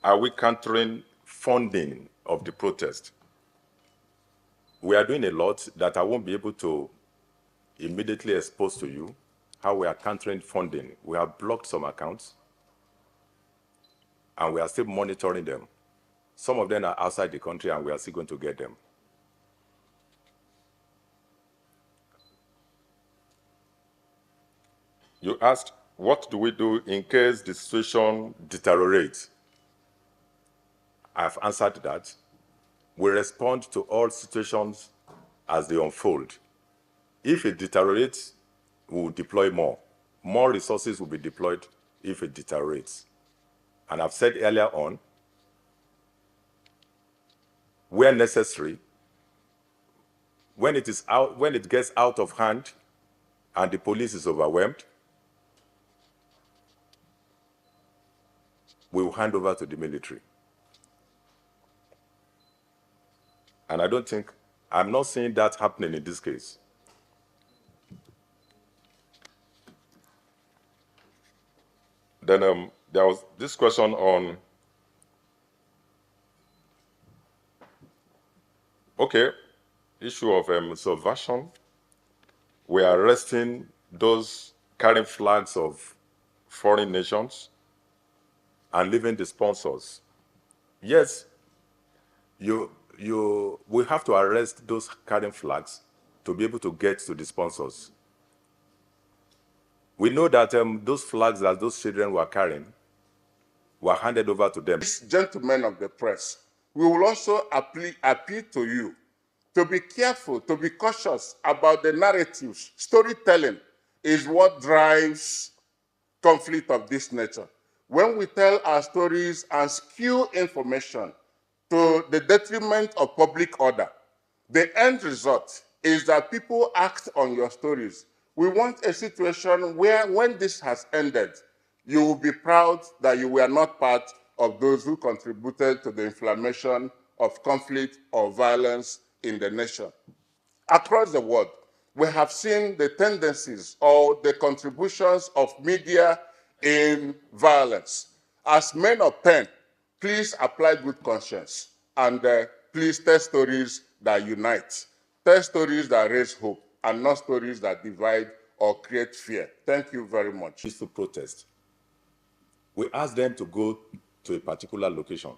are we countering funding of the protest? We are doing a lot that I won't be able to immediately expose to you, how we are countering funding. We have blocked some accounts, and we are still monitoring them. Some of them are outside the country, and we are still going to get them. You asked, what do we do in case the situation deteriorates? I've answered that. We respond to all situations as they unfold. If it deteriorates, we will deploy more. More resources will be deployed if it deteriorates. And I've said earlier on, where necessary, when it gets out of hand and the police is overwhelmed, we will hand over to the military. And I'm not seeing that happening in this case. Then there was this question on, issue of subversion. We are arresting those carrying flags of foreign nations and leaving the sponsors. Yes, we have to arrest those carrying flags to be able to get to the sponsors. We know that those flags that those children were carrying were handed over to them. Gentlemen of the press, we will also appeal to you to be careful, to be cautious about the narratives. Storytelling is what drives conflict of this nature. When we tell our stories and skew information to the detriment of public order, the end result is that people act on your stories. We want a situation where, when this has ended, you will be proud that you were not part of those who contributed to the inflammation of conflict or violence in the nation. Across the world, we have seen the tendencies or the contributions of media in violence. As men of pen, please apply good conscience and please tell stories that unite. Tell stories that raise hope and not stories that divide or create fear. Thank you very much. Peaceful protest. We ask them to go to a particular location.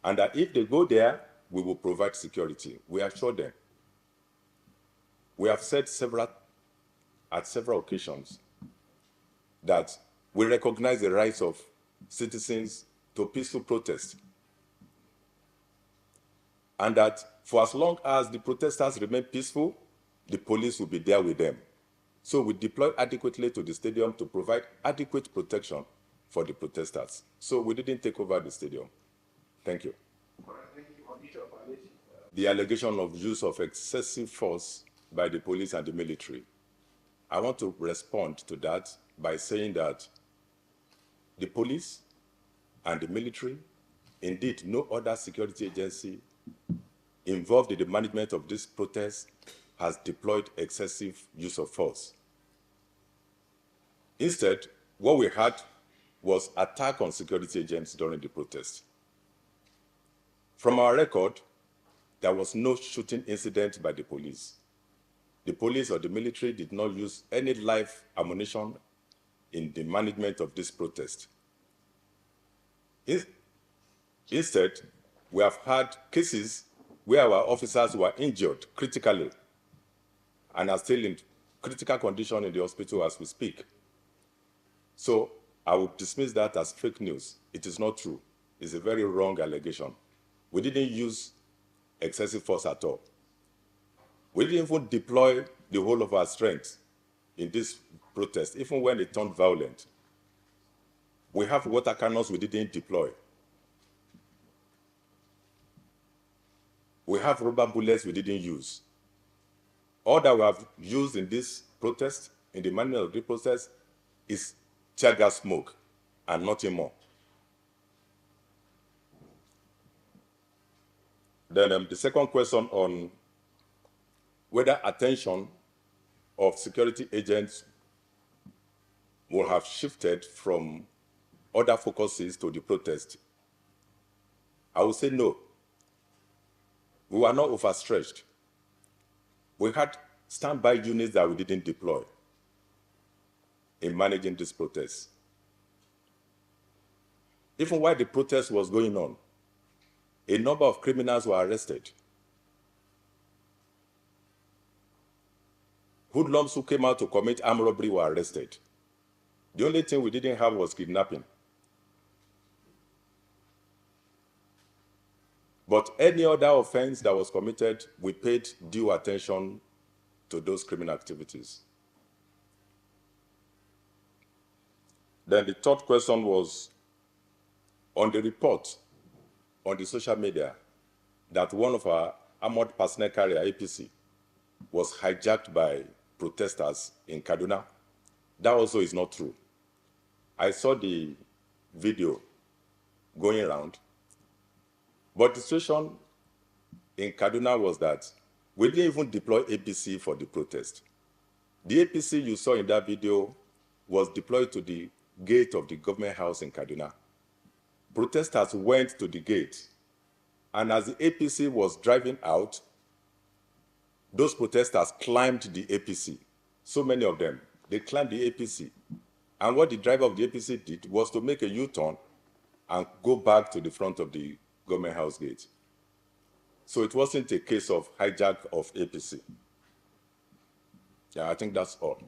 And that if they go there, we will provide security. We assure them. We have said at several occasions that we recognize the rights of citizens to peaceful protest. And that for as long as the protesters remain peaceful, the police will be there with them. So we deploy adequately to the stadium to provide adequate protection for the protesters. So we didn't take over the stadium. Thank you. The allegation of use of excessive force by the police and the military. I want to respond to that by saying that the police and the military, indeed no other security agency involved in the management of this protest has deployed excessive use of force. Instead, what we had was attack on security agents during the protest. From our record, there was no shooting incident by the police. The police or the military did not use any live ammunition in the management of this protest. Instead, we have had cases where our officers were injured critically and are still in critical condition in the hospital as we speak. So I would dismiss that as fake news. It is not true. It's a very wrong allegation. We didn't use excessive force at all. We didn't even deploy the whole of our strength in this protest, even when it turned violent. We have water cannons we didn't deploy. We have rubber bullets we didn't use. All that we have used in this protest, in the management of the protest, is tear gas smoke and nothing more. Then the second question on whether attention of security agents will have shifted from other focuses to the protest. I would say no. We were not overstretched. We had standby units that we didn't deploy in managing this protest. Even while the protest was going on, a number of criminals were arrested. Hoodlums who came out to commit armed robbery were arrested. The only thing we didn't have was kidnapping. But any other offense that was committed, we paid due attention to those criminal activities. Then the third question was on the report on the social media that one of our armored personnel carrier, APC, was hijacked by protesters in Kaduna. That also is not true. I saw the video going around, but the situation in Kaduna was that we didn't even deploy APC for the protest. The APC you saw in that video was deployed to the gate of the government house in Kaduna. Protesters went to the gate, and as the APC was driving out, those protesters climbed the APC. So many of them, they climbed the APC. And what the driver of the APC did was to make a U-turn and go back to the front of the government house gate. So it wasn't a case of hijack of APC. Yeah, I think that's all.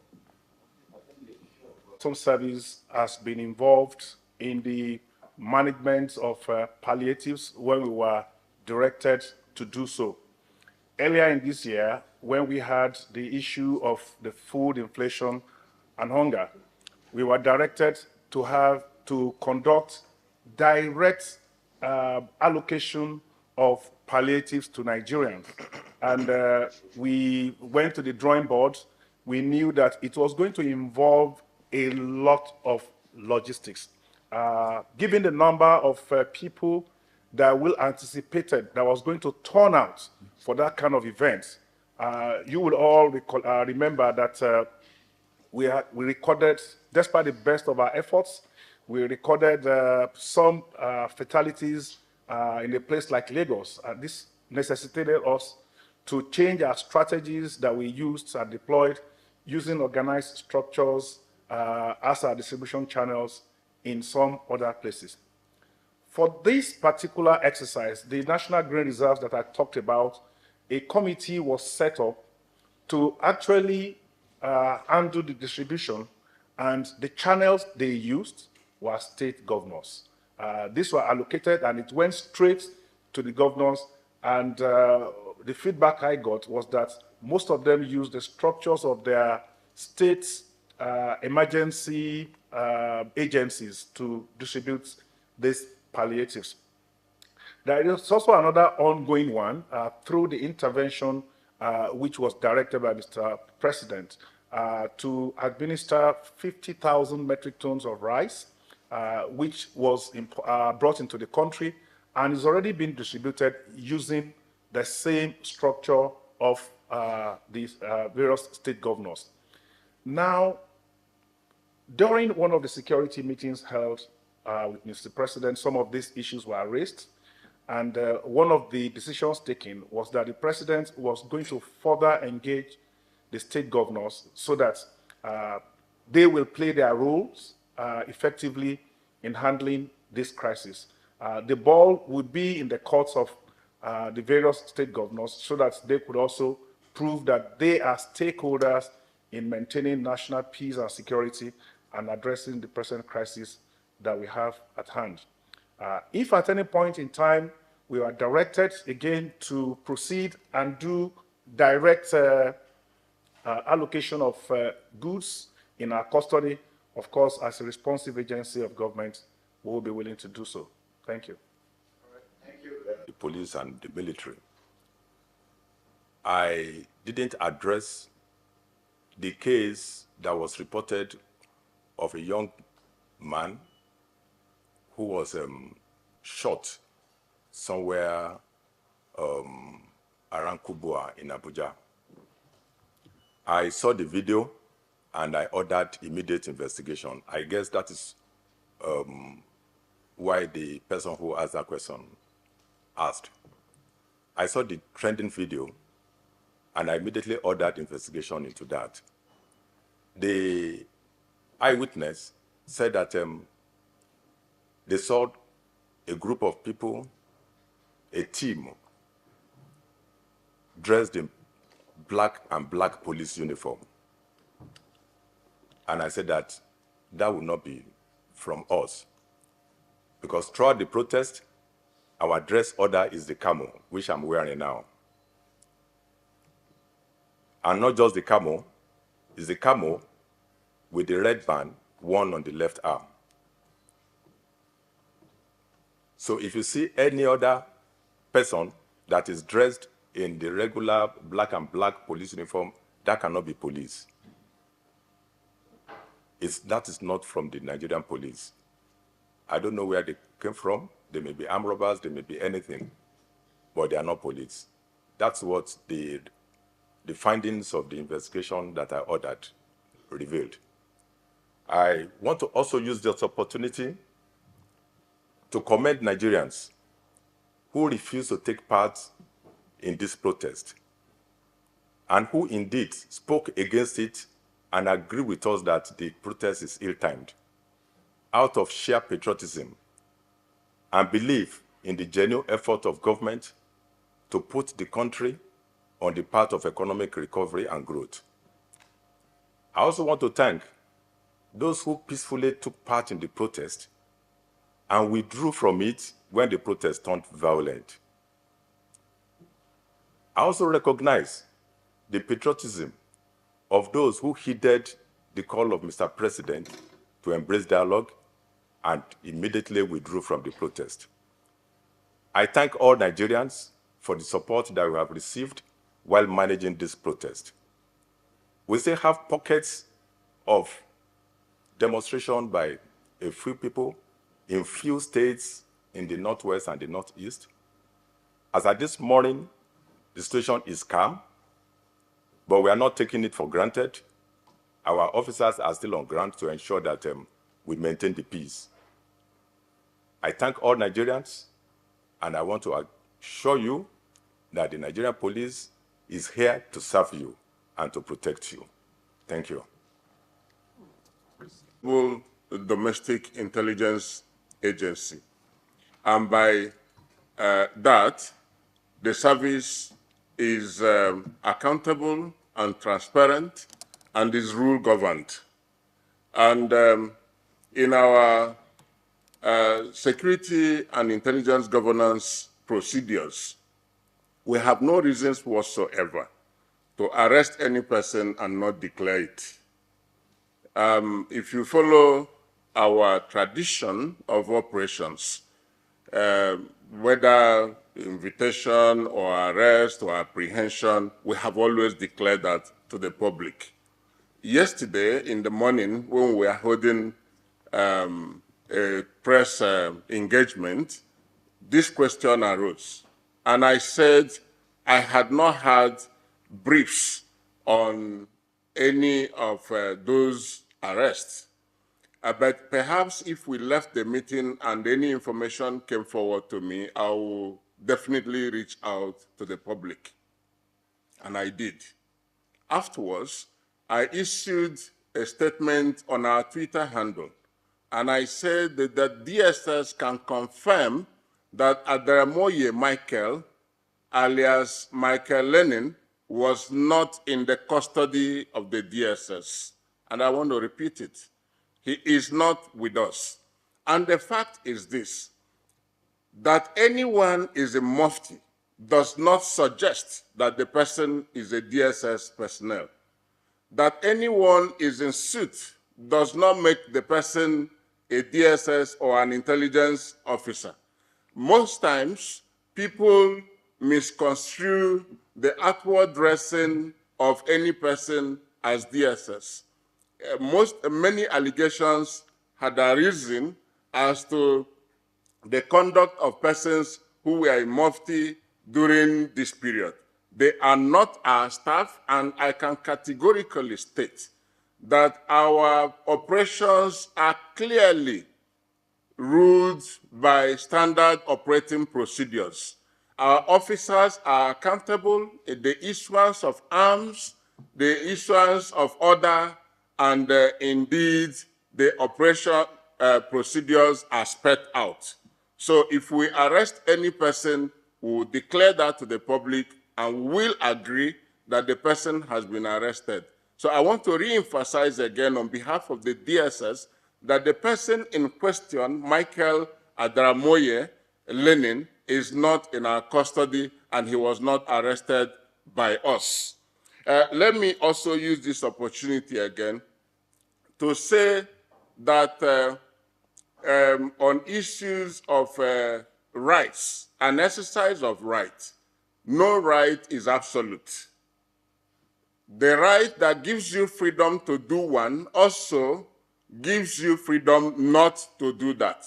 Some service has been involved in the management of palliatives when we were directed to do so. Earlier in this year, when we had the issue of the food inflation and hunger, we were directed to conduct direct allocation of palliatives to Nigerians. And we went to the drawing board. We knew that it was going to involve a lot of logistics. Given the number of people that we anticipated that was going to turn out for that kind of event, you will all remember that we recorded, despite the best of our efforts, we recorded some fatalities in a place like Lagos. This necessitated us to change our strategies that we used and deployed using organized structures as our distribution channels in some other places. For this particular exercise, the National Grain Reserves that I talked about, a committee was set up to actually handle the distribution, and the channels they used were state governors. These were allocated and it went straight to the governors, and the feedback I got was that most of them used the structures of their state emergency agencies to distribute these palliatives. There is also another ongoing one through the intervention which was directed by Mr. President to administer 50,000 metric tons of rice, which was brought into the country and is already being distributed using the same structure of these various state governors. Now, during one of the security meetings held with Mr. President, some of these issues were raised, and one of the decisions taken was that the President was going to further engage the state governors so that they will play their roles effectively in handling this crisis. The ball would be in the courts of the various state governors so that they could also prove that they are stakeholders in maintaining national peace and security and addressing the present crisis that we have at hand. If at any point in time we are directed again to proceed and do direct allocation of goods in our custody, of course, as a responsive agency of government, we will be willing to do so. Thank you. All right. Thank you. The police and the military. I didn't address the case that was reported of a young man who was shot somewhere around Kubwa in Abuja. I saw the video and I ordered immediate investigation. I guess that is why the person who asked that question asked. I saw the trending video, and I immediately ordered investigation into that. The eyewitness said that they saw a group of people, a team, dressed in black and black police uniform. And I said that would not be from us, because throughout the protest, our dress order is the camo, which I'm wearing now. And not just the camo, it's the camo with the red band worn on the left arm. So if you see any other person that is dressed in the regular black and black police uniform, that cannot be police. That is not from the Nigerian police. I don't know where they came from. They may be armed robbers, they may be anything, but they are not police. That's what the findings of the investigation that I ordered revealed. I want to also use this opportunity to commend Nigerians who refuse to take part in this protest and who indeed spoke against it and agree with us that the protest is ill-timed, out of sheer patriotism and belief in the genuine effort of government to put the country on the path of economic recovery and growth. I also want to thank those who peacefully took part in the protest and withdrew from it when the protest turned violent. I also recognize the patriotism of those who heeded the call of Mr. President to embrace dialogue and immediately withdrew from the protest. I thank all Nigerians for the support that we have received while managing this protest. We still have pockets of demonstration by a few people in few states in the Northwest and the Northeast. As at this morning, the situation is calm, but we are not taking it for granted. Our officers are still on ground to ensure that we maintain the peace. I thank all Nigerians, and I want to assure you that the Nigerian police is here to serve you and to protect you. Thank you. Domestic Intelligence Agency. And by that, the service is accountable and transparent and is rule-governed. And in our security and intelligence governance procedures, we have no reasons whatsoever to arrest any person and not declare it. If you follow our tradition of operations, whether invitation or arrest or apprehension, we have always declared that to the public. Yesterday in the morning, when we were holding a press engagement, this question arose. And I said I had not had briefs on any of those arrests. But perhaps if we left the meeting and any information came forward to me, I will definitely reach out to the public. And I did. Afterwards, I issued a statement on our Twitter handle, and I said that the DSS can confirm that Adaramoye Michael, alias Michael Lenin, was not in the custody of the DSS. And I want to repeat it. He is not with us. And the fact is this, that anyone is a mufti does not suggest that the person is a DSS personnel. That anyone is in suit does not make the person a DSS or an intelligence officer. Most times, people misconstrue the outward dressing of any person as DSS. Many allegations had arisen as to the conduct of persons who were in Mufti during this period. They are not our staff, and I can categorically state that our operations are clearly ruled by standard operating procedures. Our officers are accountable in the issuance of arms, the issuance of order, and indeed the operation procedures are spelled out. So if we arrest any person, we will declare that to the public and will agree that the person has been arrested. So I want to re-emphasize again on behalf of the DSS that the person in question, Michael Adaramoye Lenin, is not in our custody and he was not arrested by us. Let me also use this opportunity again to say that on issues of rights, an exercise of right, no right is absolute. The right that gives you freedom to do one also gives you freedom not to do that.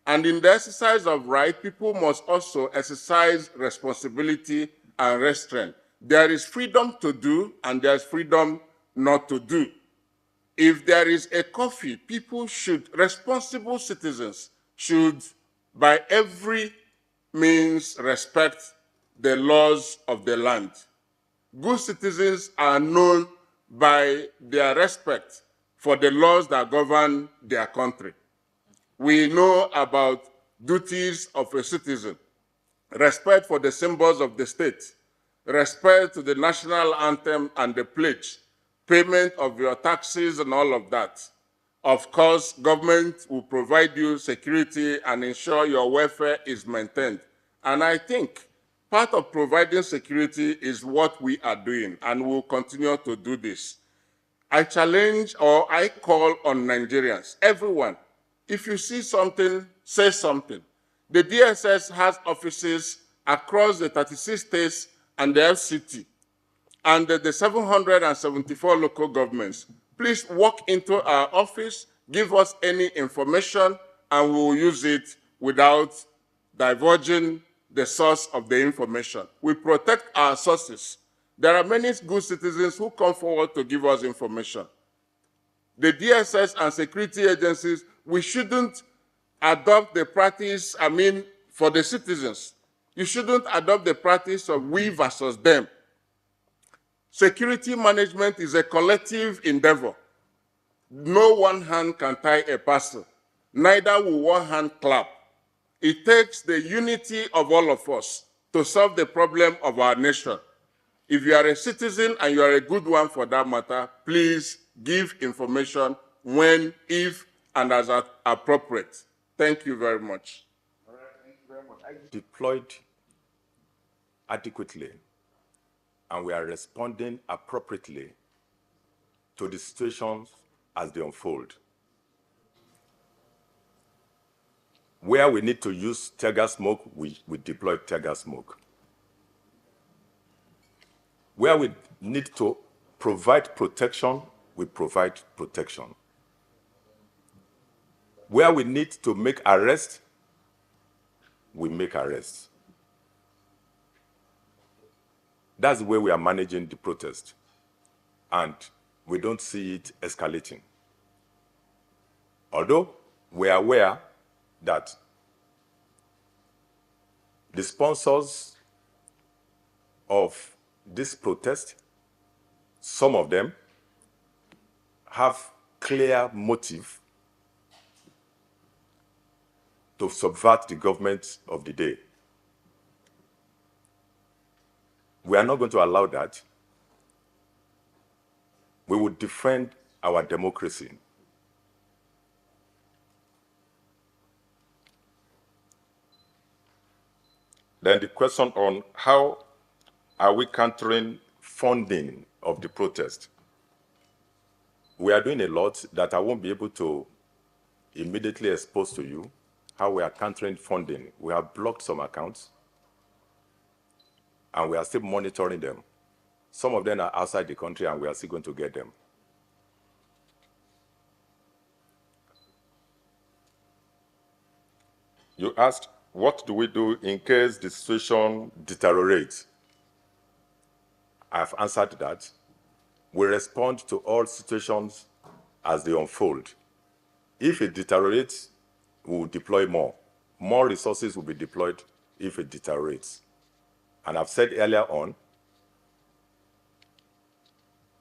And in the exercise of right, people must also exercise responsibility and restraint. There is freedom to do and there's freedom not to do. If there is a curfew, people should, responsible citizens should, by every means, respect the laws of the land. Good citizens are known by their respect for the laws that govern their country. We know about duties of a citizen, respect for the symbols of the state, respect to the national anthem and the pledge, payment of your taxes and all of that. Of course, government will provide you security and ensure your welfare is maintained. And I think part of providing security is what we are doing, and we'll continue to do this. I challenge or I call on Nigerians, everyone, if you see something, say something. The DSS has offices across the 36 states and the FCT, and the 774 local governments. Please walk into our office, give us any information, and we will use it without divulging the source of the information. We protect our sources. There are many good citizens who come forward to give us information. The DSS and security agencies, we shouldn't adopt the practice, for the citizens. You shouldn't adopt the practice of we versus them. Security management is a collective endeavor. No one hand can tie a person, neither will one hand clap. It takes the unity of all of us to solve the problem of our nation. If you are a citizen and you are a good one for that matter, please give information when, if, and as appropriate. Thank you very much. All right, thank you very much. Deployed adequately, and we are responding appropriately to the situations as they unfold. Where we need to use tear gas smoke, we deploy tear gas smoke. Where we need to provide protection, we provide protection. Where we need to make arrests, we make arrests. That's the way we are managing the protest, and we don't see it escalating. Although we are aware that the sponsors of this protest, some of them have clear motive to subvert the government of the day. We are not going to allow that. We will defend our democracy. Then the question on how are we countering funding of the protest? We are doing a lot that I won't be able to immediately expose to you, how we are countering funding. We have blocked some accounts, and we are still monitoring them. Some of them are outside the country, and we are still going to get them. You asked, what do we do in case the situation deteriorates? I've answered that. We respond to all situations as they unfold. If it deteriorates, we will deploy more. More resources will be deployed if it deteriorates. And I've said earlier on,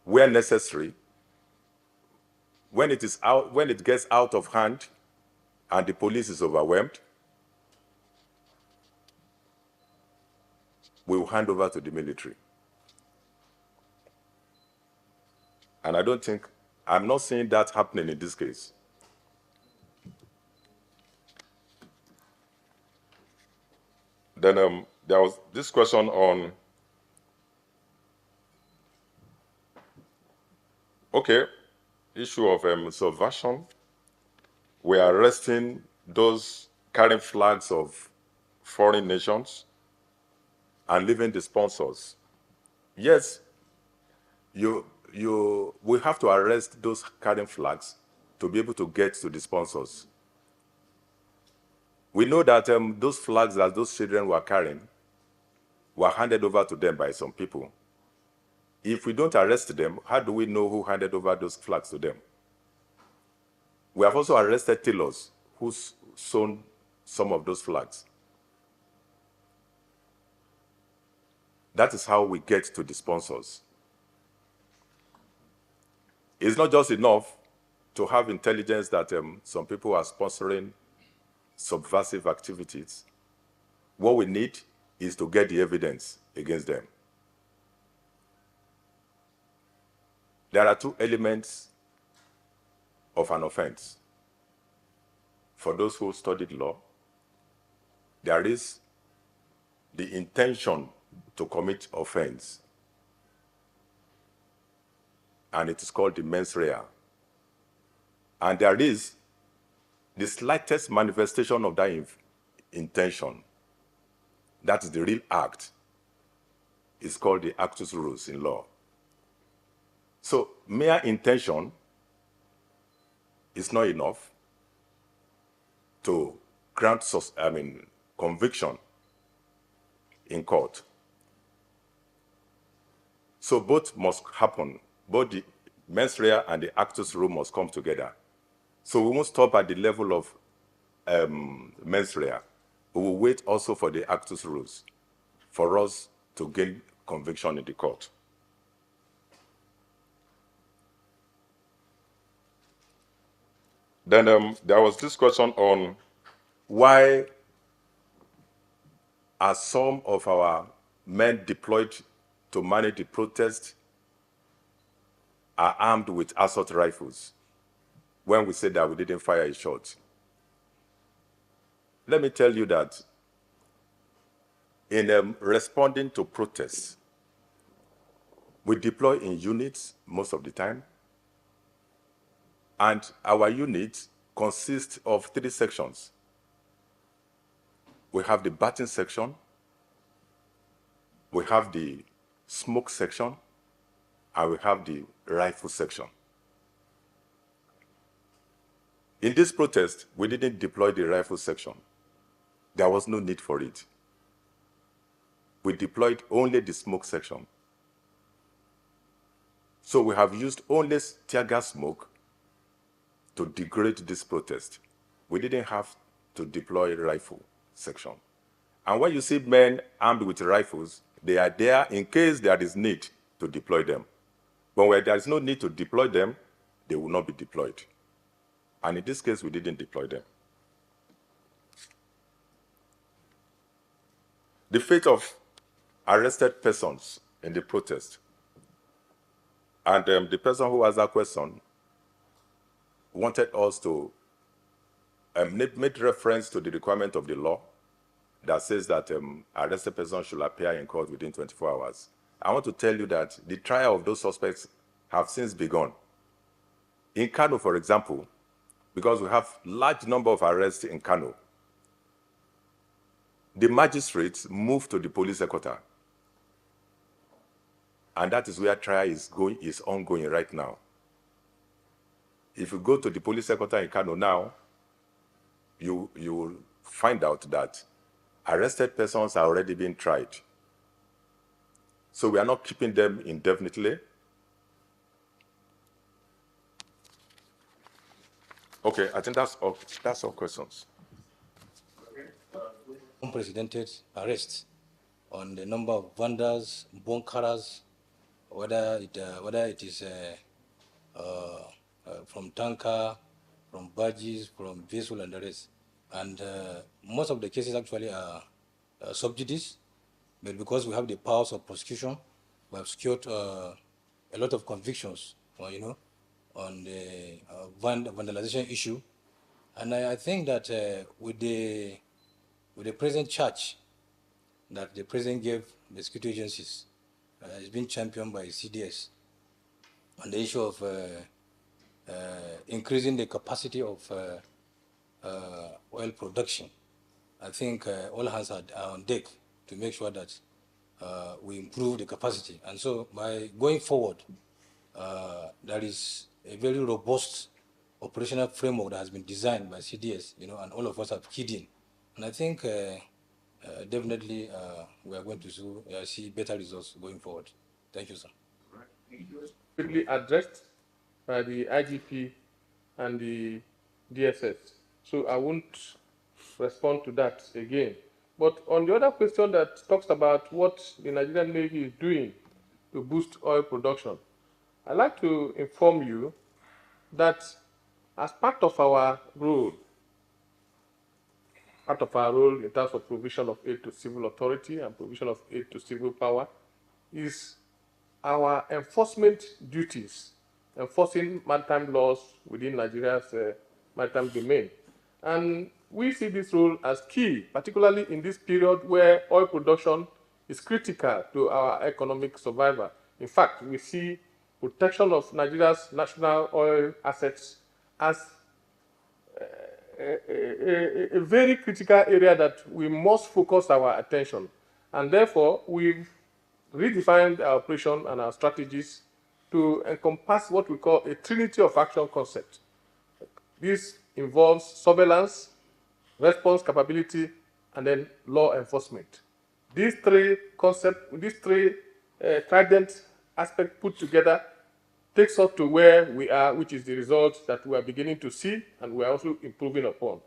where necessary, when it gets out of hand and the police is overwhelmed, we will hand over to the military. And I'm not seeing that happening in this case. Then there was this question on, issue of subversion. We are arresting those carrying flags of foreign nations and leaving the sponsors. Yes, we have to arrest those carrying flags to be able to get to the sponsors. We know that those flags that those children were carrying were handed over to them by some people. If we don't arrest them, how do we know who handed over those flags to them? We have also arrested tailors who sewn some of those flags. That is how we get to the sponsors. It's not just enough to have intelligence that some people are sponsoring subversive activities. What we need is to get the evidence against them. There are two elements of an offense. For those who studied law, there is the intention to commit offense, and it is called the mens rea. And there is the slightest manifestation of that intention. That is the real act. It's called the actus reus in law. So mere intention is not enough to grant conviction in court. So both must happen. Both the mens rea and the actus reus must come together. So we won't stop at the level of mens rea. We will wait also for the actus reus for us to gain conviction in the court. Then there was this question on why are some of our men deployed to manage the protest are armed with assault rifles when we said that we didn't fire a shot. Let me tell you that in responding to protests, we deploy in units most of the time, and our unit consists of 3 sections. We have the batting section, we have the smoke section, and we have the rifle section. In this protest, we didn't deploy the rifle section. There was no need for it. We deployed only the smoke section. So we have used only tear gas smoke to degrade this protest. We didn't have to deploy rifle section. And when you see men armed with rifles, they are there in case there is need to deploy them. But where there is no need to deploy them, they will not be deployed. And in this case, we didn't deploy them. The fate of arrested persons in the protest. And the person who asked that question wanted us to make reference to the requirement of the law that says that arrested persons should appear in court within 24 hours. I want to tell you that the trial of those suspects have since begun. In Kano, for example, because we have large number of arrests in Kano, the magistrates moved to the police headquarters. And that is where trial is ongoing right now. If you go to the police headquarters in Kano now, you will find out that arrested persons are already being tried. So we are not keeping them indefinitely. Okay, I think that's all questions. Unprecedented arrests on the number of vendors, bunkerers, whether it is from tanker, from barges, from vessel and the rest. And most of the cases actually are subsidies, but because we have the powers of prosecution, we have secured a lot of convictions, on the vandalization issue. And I think that with the present charge that the president gave the security agencies, it's been championed by CDS on the issue of increasing the capacity of oil production. I think all hands are on deck to make sure that we improve the capacity. And so by going forward, there is a very robust operational framework that has been designed by CDS, and all of us have keyed in. And I think definitely we are going to see better results going forward. Thank you, sir. Quickly addressed by the IGP and the DSS. So I won't respond to that again. But on the other question that talks about what the Nigerian Navy is doing to boost oil production, I'd like to inform you that as part of our role in terms of provision of aid to civil authority and provision of aid to civil power is our enforcement duties, enforcing maritime laws within Nigeria's maritime domain. And we see this role as key, particularly in this period where oil production is critical to our economic survival. In fact, we see protection of Nigeria's national oil assets as a very critical area that we must focus our attention. And therefore, we've redefined our operation and our strategies to encompass what we call a trinity of action concept. This involves surveillance, response capability, and then law enforcement. These three trident aspects put together takes us to where we are, which is the results that we are beginning to see and we are also improving upon.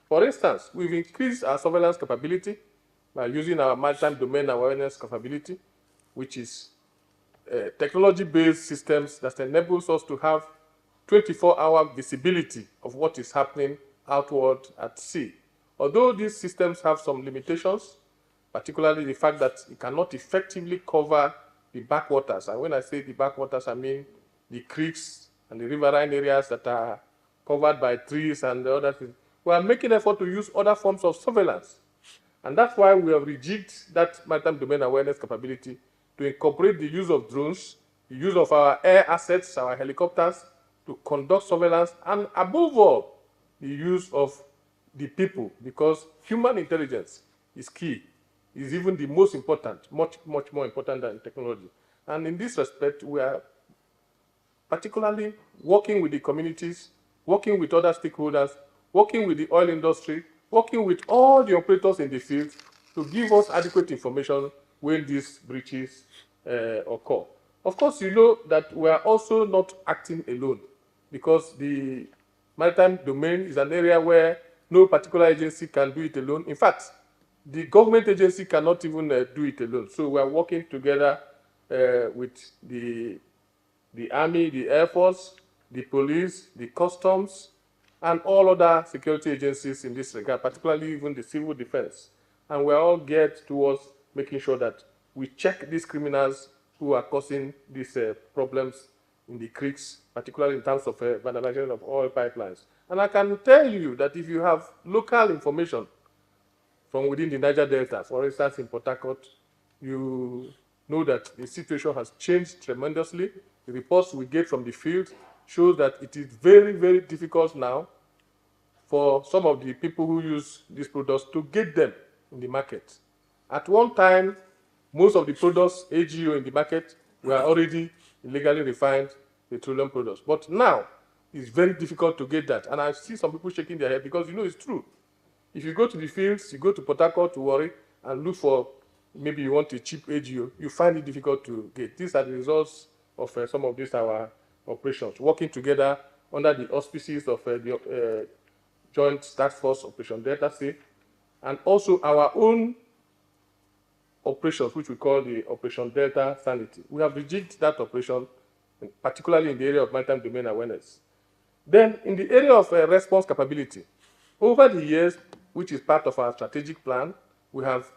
For instance, we've increased our surveillance capability by using our maritime domain awareness capability, which is technology-based systems that enables us to have 24-hour visibility of what is happening outward at sea. Although these systems have some limitations, particularly the fact that it cannot effectively cover the backwaters. And when I say the backwaters, I mean the creeks and the riverine areas that are covered by trees and the other things. We are making effort to use other forms of surveillance. And that's why we have rejigged that maritime domain awareness capability to incorporate the use of drones, the use of our air assets, our helicopters, to conduct surveillance, and above all, the use of the people, because human intelligence is key, is even the most important, much more important than technology. And in this respect, we are particularly working with the communities, working with other stakeholders, working with the oil industry, working with all the operators in the field to give us adequate information when these breaches occur. Of course, you know that we are also not acting alone, because the maritime domain is an area where no particular agency can do it alone. In fact, the government agency cannot even do it alone. So we are working together with the Army, the Air Force, the police, the customs, and all other security agencies in this regard, particularly even the civil defense. And we're all geared towards making sure that we check these criminals who are causing these problems in the creeks, particularly in terms of vandalization of oil pipelines. And I can tell you that if you have local information from within the Niger Delta, for instance, in Port Harcourt, you know that the situation has changed tremendously. The reports we get from the field show that it is very, very difficult now for some of the people who use these products to get them in the market. At one time, most of the products, AGO in the market, were already illegally refined petroleum products. But now, it's very difficult to get that. And I see some people shaking their head because, you know, it's true. If you go to the fields, you go to Port Harcourt to Warri and look for, maybe you want a cheap AGO, you find it difficult to get. These are the results of some of these our operations, working together under the auspices of the Joint Task Force Operation Delta Safe, and also our own operations, which we call the Operation Delta Sanity. We have rejigged that operation, particularly in the area of maritime domain awareness. Then, in the area of response capability, over the years, which is part of our strategic plan, we have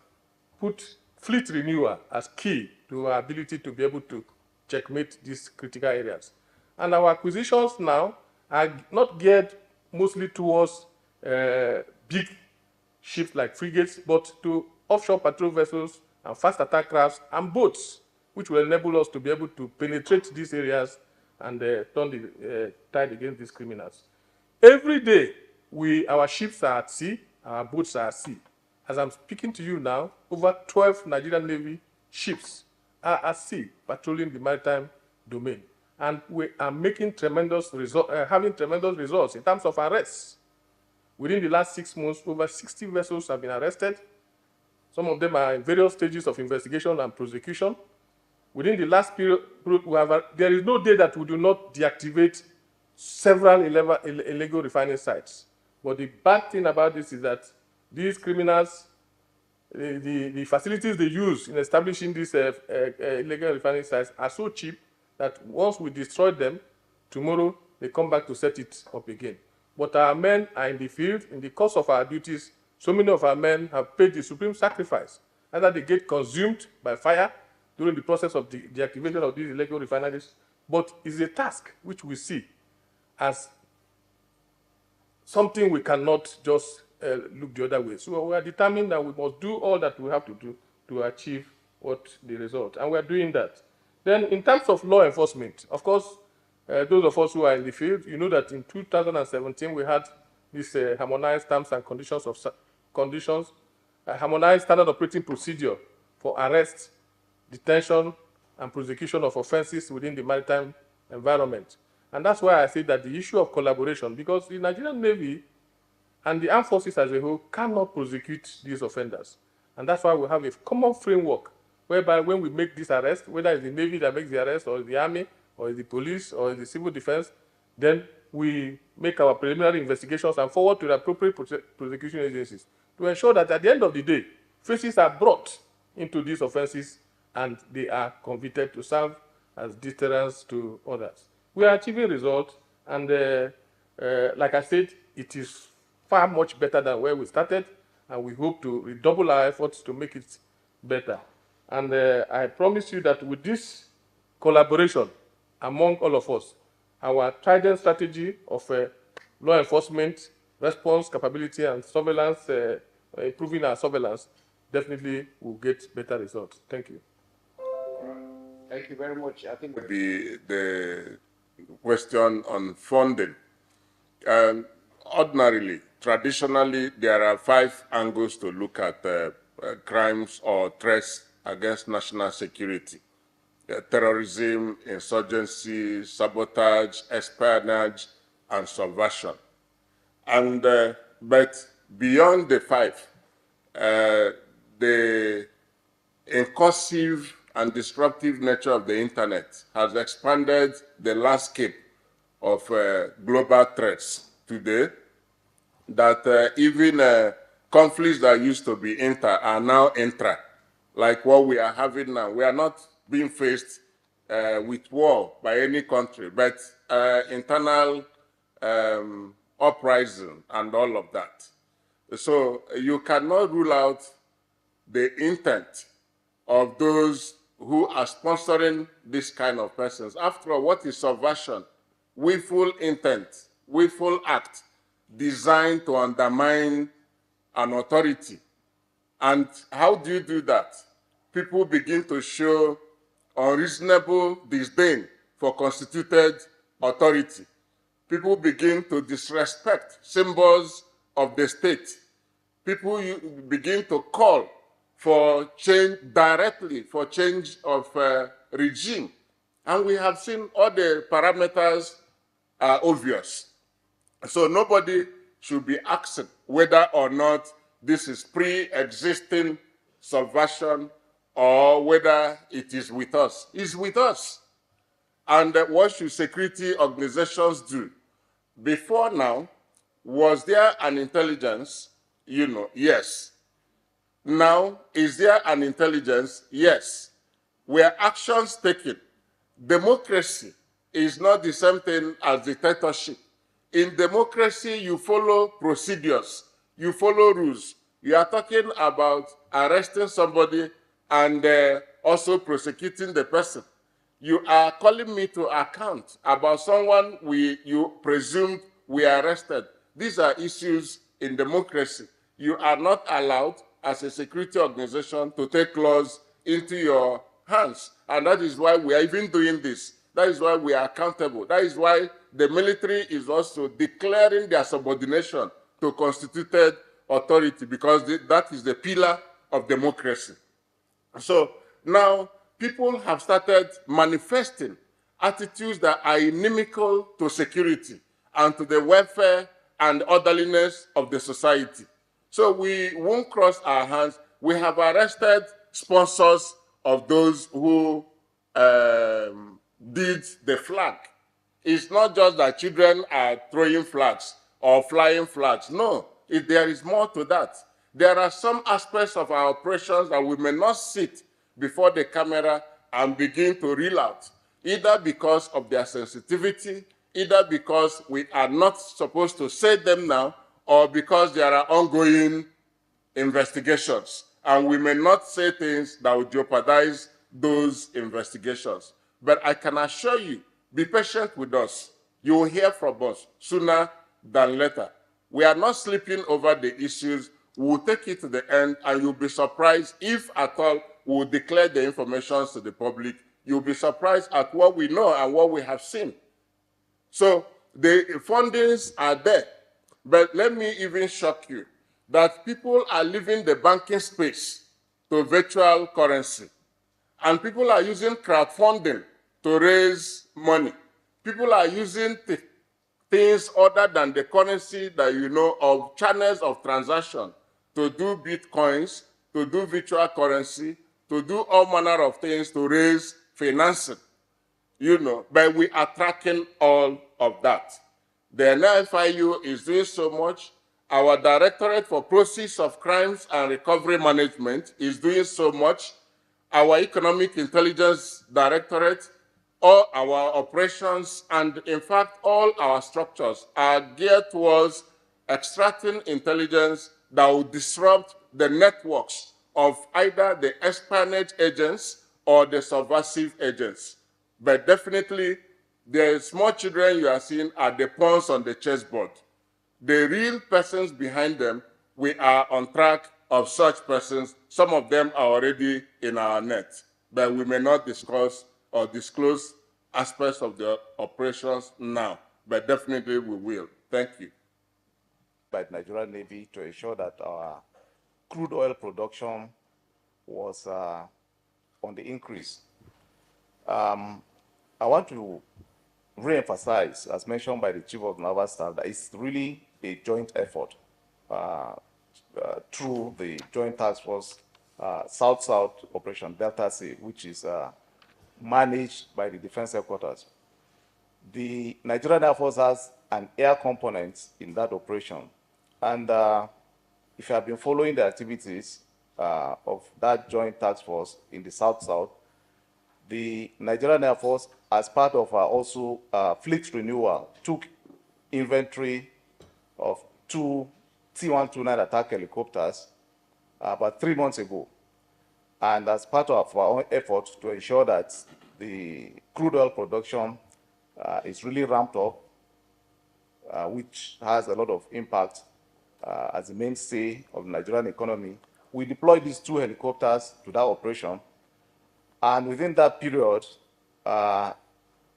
put fleet renewal as key to our ability to be able to checkmate these critical areas. And our acquisitions now are not geared mostly towards big ships like frigates, but to offshore patrol vessels and fast attack crafts and boats, which will enable us to be able to penetrate these areas and turn the tide against these criminals. Every day, our ships are at sea, our boats are at sea. As I'm speaking to you now, over 12 Nigerian Navy ships are at sea, patrolling the maritime domain. And we are making having tremendous results in terms of arrests. Within the last 6 months, over 60 vessels have been arrested. Some of them are in various stages of investigation and prosecution. Within the last period, there is no day that we do not deactivate several illegal refining sites. But the bad thing about this is that these criminals, the facilities they use in establishing these illegal refining sites are so cheap that once we destroy them, tomorrow they come back to set it up again. But our men are in the field. In the course of our duties, so many of our men have paid the supreme sacrifice. Either they get consumed by fire during the process of the deactivation of these illegal refineries, but it's a task which we see as something we cannot just look the other way. So we are determined that we must do all that we have to do to achieve what the result, and we are doing that. Then in terms of law enforcement, of course, those of us who are in the field, you know that in 2017 we had this harmonized terms and conditions, harmonized standard operating procedure for arrest, detention, and prosecution of offenses within the maritime environment. And that's why I say that the issue of collaboration, because the Nigerian Navy and the armed forces as a whole cannot prosecute these offenders. And that's why we have a common framework whereby when we make this arrest, whether it's the Navy that makes the arrest, or the Army, or the police, or the civil defense, then we make our preliminary investigations and forward to the appropriate prosecution agencies to ensure that at the end of the day, faces are brought into these offenses and they are convicted to serve as deterrents to others. We are achieving results, and like I said, it is far much better than where we started, and we hope to redouble our efforts to make it better. And I promise you that with this collaboration among all of us, our trident strategy of law enforcement, response capability, and surveillance, improving our surveillance, definitely will get better results. Thank you. Thank you very much. I think the question on funding. Ordinarily, traditionally, there are 5 angles to look at crimes or threats against national security: terrorism, insurgency, sabotage, espionage, and subversion. And but beyond the 5, the incursive and disruptive nature of the internet has expanded the landscape of global threats today, that even conflicts that used to be inter are now intra, like what we are having now. We are not being faced with war by any country, but internal uprising and all of that. So you cannot rule out the intent of those who are sponsoring this kind of persons. After all, what is subversion? Willful intent, willful act designed to undermine an authority. And how do you do that? People begin to show unreasonable disdain for constituted authority. People begin to disrespect symbols of the state. People begin to call for change directly, for change of regime. And we have seen all the parameters are obvious. So nobody should be asking whether or not this is pre-existing subversion or whether it is with us. It's with us. And what should security organizations do? Before now, was there an intelligence? Yes. Now, is there an intelligence? Yes. Were actions taken? Democracy is not the same thing as dictatorship. In democracy, you follow procedures, you follow rules. You are talking about arresting somebody and also prosecuting the person. You are calling me to account about someone you presumed we arrested. These are issues in democracy. You are not allowed as a security organization to take laws into your hands. And that is why we are even doing this. That is why we are accountable. That is why the military is also declaring their subordination to constituted authority, because that is the pillar of democracy. So now people have started manifesting attitudes that are inimical to security and to the welfare and orderliness of the society. So we won't cross our hands. We have arrested sponsors of those who did the flag. It's not just that children are throwing flags or flying flags. No, there is more to that. There are some aspects of our operations that we may not sit before the camera and begin to reel out, either because of their sensitivity, either because we are not supposed to say them now, or because there are ongoing investigations, and we may not say things that will jeopardize those investigations. But I can assure you, be patient with us. You will hear from us sooner than later. We are not sleeping over the issues. We will take it to the end, and you'll be surprised if at all we will declare the information to the public. You'll be surprised at what we know and what we have seen. So the fundings are there. But let me even shock you that people are leaving the banking space to virtual currency. And people are using crowdfunding to raise money. People are using things other than the currency that you know of, channels of transaction, to do bitcoins, to do virtual currency, to do all manner of things to raise financing. But we are tracking all of that. The NFIU is doing so much. Our Directorate for Proceeds of Crimes and Recovery Management is doing so much. Our Economic Intelligence Directorate, all our operations, and in fact, all our structures are geared towards extracting intelligence that will disrupt the networks of either the espionage agents or the subversive agents. But definitely, the small children you are seeing are the pawns on the chessboard. The real persons behind them, we are on track of such persons. Some of them are already in our net, but we may not discuss or disclose aspects of the operations now, but definitely we will. Thank you. By the Nigerian Navy to ensure that our crude oil production was on the increase. I want to re-emphasize, as mentioned by the Chief of Naval Staff, that it's really a joint effort through the Joint Task Force South-South Operation Delta Sea, which is managed by the Defense Headquarters. The Nigerian Air Force has an air component in that operation. And if you have been following the activities of that Joint Task Force in the South-South, the Nigerian Air Force, as part of also fleet renewal, took inventory of 2 T-129 attack helicopters about 3 months ago. And as part of our own effort to ensure that the crude oil production is really ramped up, which has a lot of impact as the mainstay of the Nigerian economy, we deployed these 2 helicopters to that operation. And within that period,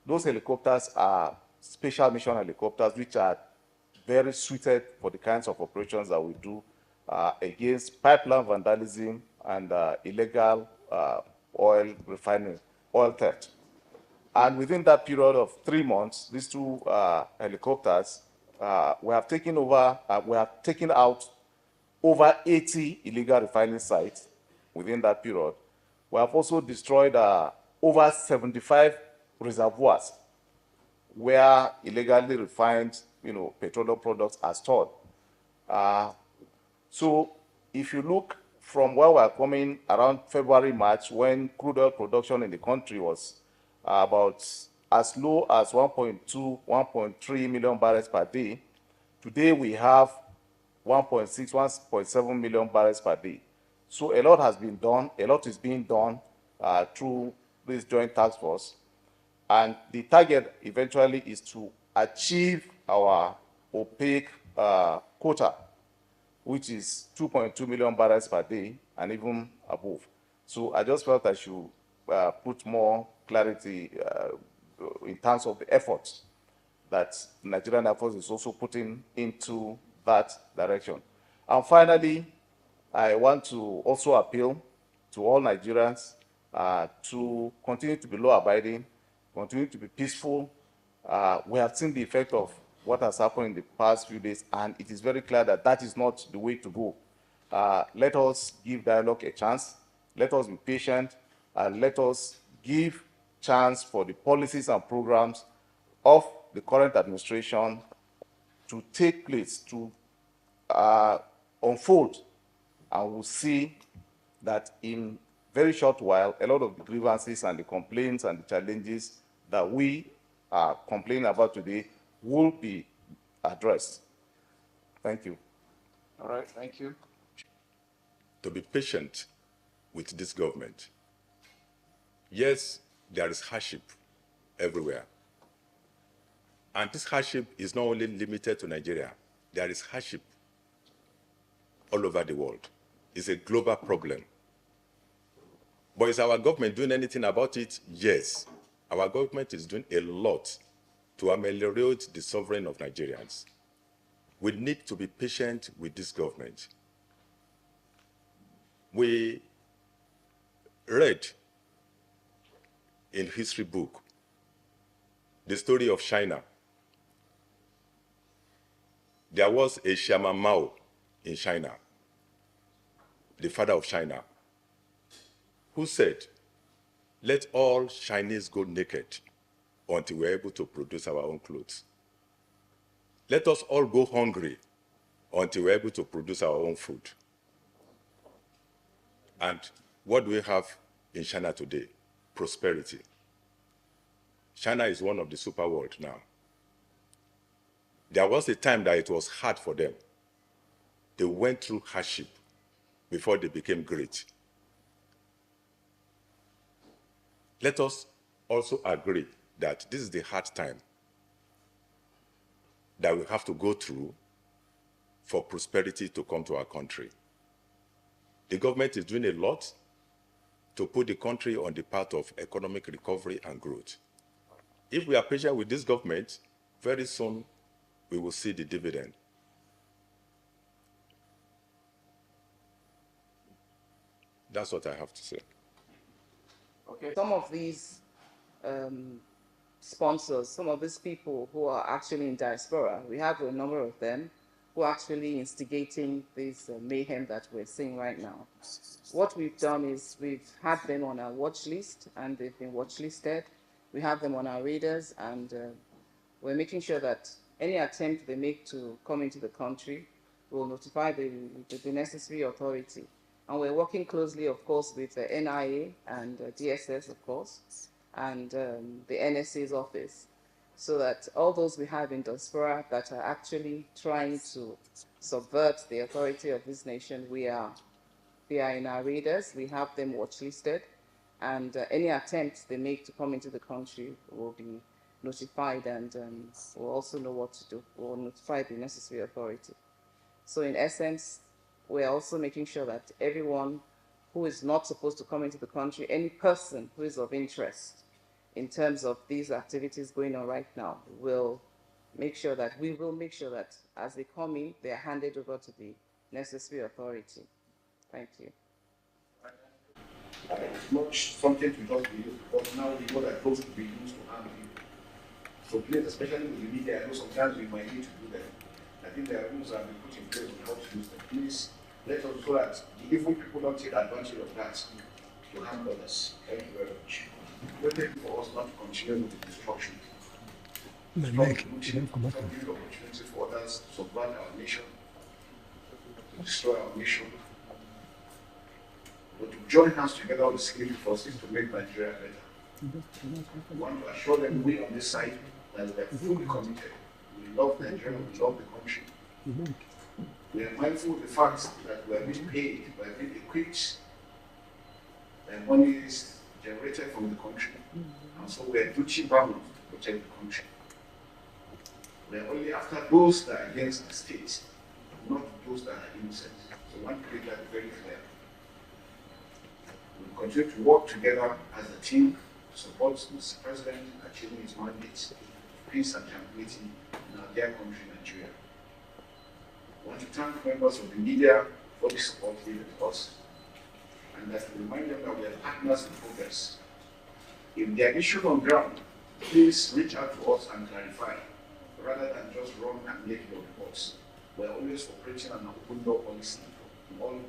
those helicopters are special mission helicopters, which are very suited for the kinds of operations that we do against pipeline vandalism and illegal oil refining, oil theft. And within that period of 3 months, these 2 helicopters, we have taken out over 80 illegal refining sites within that period. We have also destroyed over 75 reservoirs where illegally refined, petroleum products are stored. So if you look from where we are coming around February, March, when crude oil production in the country was about as low as 1.2, 1.3 million barrels per day. Today we have 1.6, 1.7 million barrels per day. So a lot has been done, a lot is being done through this joint task force. And the target eventually is to achieve our OPEC quota, which is 2.2 million barrels per day and even above. So I just felt I should put more clarity in terms of the efforts that Nigerian Air Force is also putting into that direction. And finally, I want to also appeal to all Nigerians to continue to be law-abiding, continue to be peaceful. We have seen the effect of what has happened in the past few days, and it is very clear that that is not the way to go. Let us give dialogue a chance. Let us be patient, and let us give chance for the policies and programs of the current administration to take place, to unfold, and we'll see that in very short while, a lot of the grievances and the complaints and the challenges that we are complaining about today will be addressed. Thank you. All right, thank you. To be patient with this government. Yes, there is hardship everywhere. And this hardship is not only limited to Nigeria. There is hardship all over the world. It's a global problem. But is our government doing anything about it? Yes. Our government is doing a lot to ameliorate the suffering of Nigerians. We need to be patient with this government. We read in history book the story of China. There was a Chairman Mao in China, the father of China, who said, let all Chinese go naked until we're able to produce our own clothes. Let us all go hungry until we're able to produce our own food. And what do we have in China today? Prosperity. China is one of the super world now. There was a time that it was hard for them. They went through hardship before they became great. Let us also agree that this is the hard time that we have to go through for prosperity to come to our country. The government is doing a lot to put the country on the path of economic recovery and growth. If we are patient with this government, very soon we will see the dividend. That's what I have to say. Okay. Some of these sponsors, some of these people who are actually in diaspora, we have a number of them who are actually instigating this mayhem that we're seeing right now. What we've done is we've had them on our watch list, and they've been watch listed. We have them on our radars, and we're making sure that any attempt they make to come into the country will notify the necessary authority. And we're working closely, of course, with the NIA and DSS, of course, and the NSA's office, so that all those we have in diaspora that are actually trying to subvert the authority of this nation, they are in our radars. We have them watch listed, and any attempts they make to come into the country will be notified, and we'll also know what to do. We'll notify the necessary authority. So in essence, we're also making sure that everyone who is not supposed to come into the country, any person who is of interest in terms of these activities going on right now, we will make sure that as they come in, they are handed over to the necessary authority. Thank you. It's not something to just be used, because now we know that those will be used to harm people. So please, especially with the media, I know sometimes we might need to do that. I think there are rules that have been put in place on how to use them. Please let us, so that the evil people don't take advantage of that to harm others. Thank you very much. We're looking for us not to continue with the destruction. Stop looting, stop giving opportunity for others to subvert our nation, to destroy our nation. but to join hands together with security forces to make Nigeria better. We want to assure them we on this side that we are fully committed. We love Nigeria, we love the country. We are mindful of the fact that we are being paid, we are being equipped, and money is generated from the country. And so we are duty bound to protect the country. We are only after those that are against the state, not those that are innocent. So one make that very clear. We will continue to work together as a team to support Mr. President in achieving his mandate, peace and tranquility in our dear country, Nigeria. I want to thank members of the media for the support given to us, and that we remind them that we are partners in progress. If there are issues on ground, please reach out to us and clarify, rather than just run and make your reports. We are always operating an open door policy in all we do.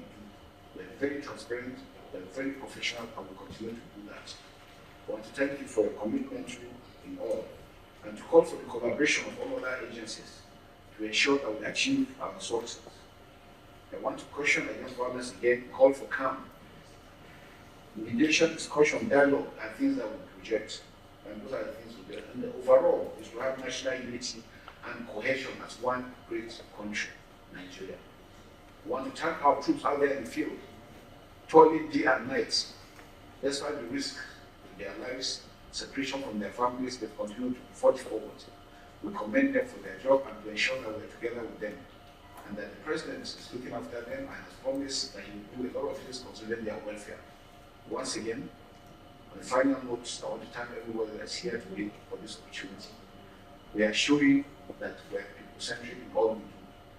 We are very transparent, we are very professional, and we continue to do that. I want to thank you for your commitment in all, and to call for the collaboration of all other agencies to ensure that we achieve our success. I want to caution against violence again, call for calm. Mediation, discussion, dialogue are things that we project, and those are the things we do. And the overall is to have national unity and cohesion as one great country, Nigeria. We want to thank our troops out there in the field, toiling day and night, despite the risk to their lives, separation from their families, they continue to forge forward. We commend them for their job and to ensure that we're together with them, and that the President is looking after them and has promised that he will do a lot of things concerning their welfare. Once again, on the final note, I want to thank everyone that's here today for this opportunity. We are showing that we are people-centric in all we do.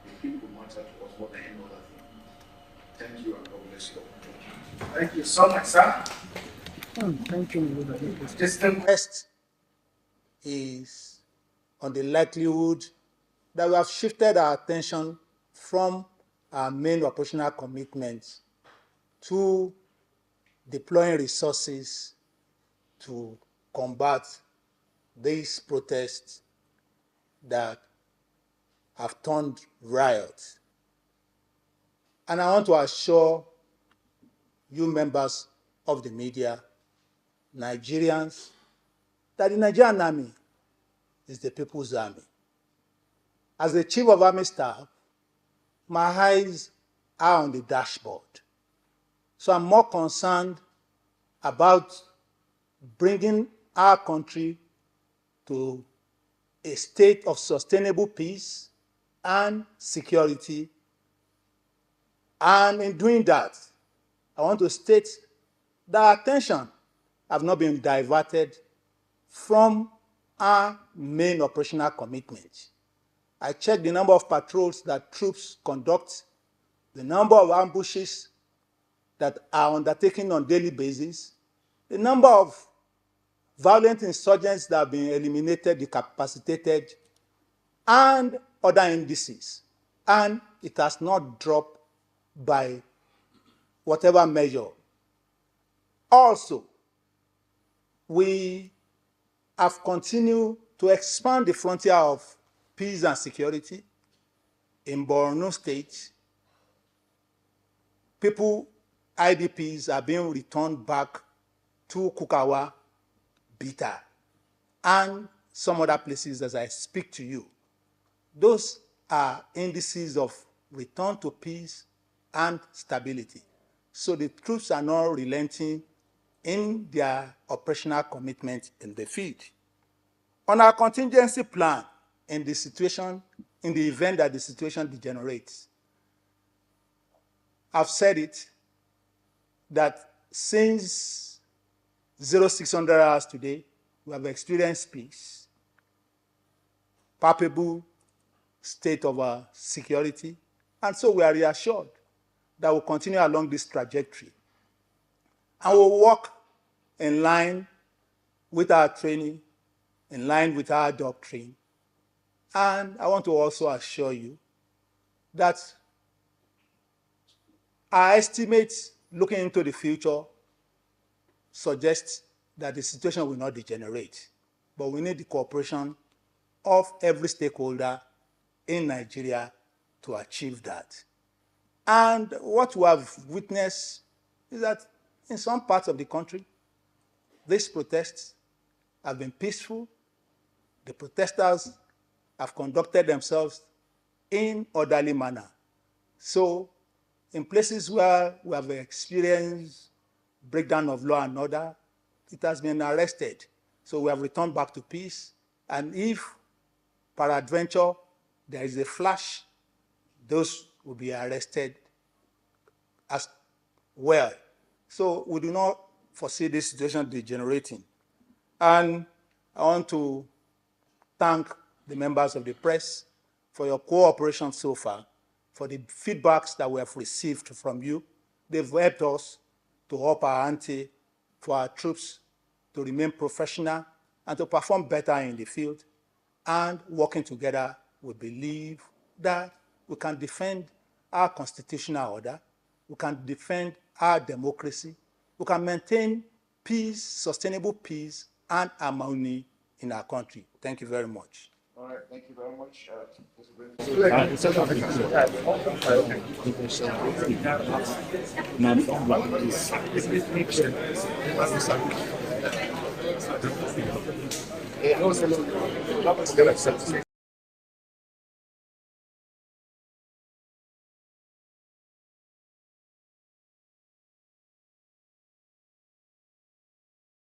The people matter to us more than any other thing. Thank you, and God bless you all. Thank you so much, sir. Thank you. Distinguished. Next is on the likelihood that we have shifted our attention from our main operational commitments to deploying resources to combat these protests that have turned riots. And I want to assure you members of the media, Nigerians, that the Nigerian army is the people's army. As the Chief of Army Staff, my eyes are on the dashboard. So I'm more concerned about bringing our country to a state of sustainable peace and security. And in doing that, I want to state that attention have not been diverted from our main operational commitment. I checked the number of patrols that troops conduct, the number of ambushes that are undertaken on a daily basis, the number of violent insurgents that have been eliminated, decapacitated, and other indices. And it has not dropped by whatever measure. Also, we have continued to expand the frontier of peace and security in Borno State. People, IDPs, are being returned back to Kukawa, Bita, and some other places as I speak to you. Those are indices of return to peace and stability. So the troops are not relenting in their operational commitment in the field. On our contingency plan, in the event that the situation degenerates, I've said it, that since 0600 hours today, we have experienced peace, palpable state of security, and so we are reassured that we'll continue along this trajectory. And we'll work in line with our training, in line with our doctrine. And I want to also assure you that our estimates looking into the future suggest that the situation will not degenerate. But we need the cooperation of every stakeholder in Nigeria to achieve that. And what we have witnessed is that in some parts of the country, these protests have been peaceful. The protesters have conducted themselves in orderly manner. So in places where we have experienced breakdown of law and order, it has been arrested. So we have returned back to peace. And if, peradventure, there is a flash, those will be arrested as well. So we do not foresee this situation degenerating. And I want to thank the members of the press for your cooperation so far, for the feedbacks that we have received from you. They've helped us to up our ante for our troops to remain professional and to perform better in the field. And working together, we believe that we can defend our constitutional order, we can defend our democracy, we can maintain peace, sustainable peace, and harmony in our country. Thank you very much. All right, thank you very much.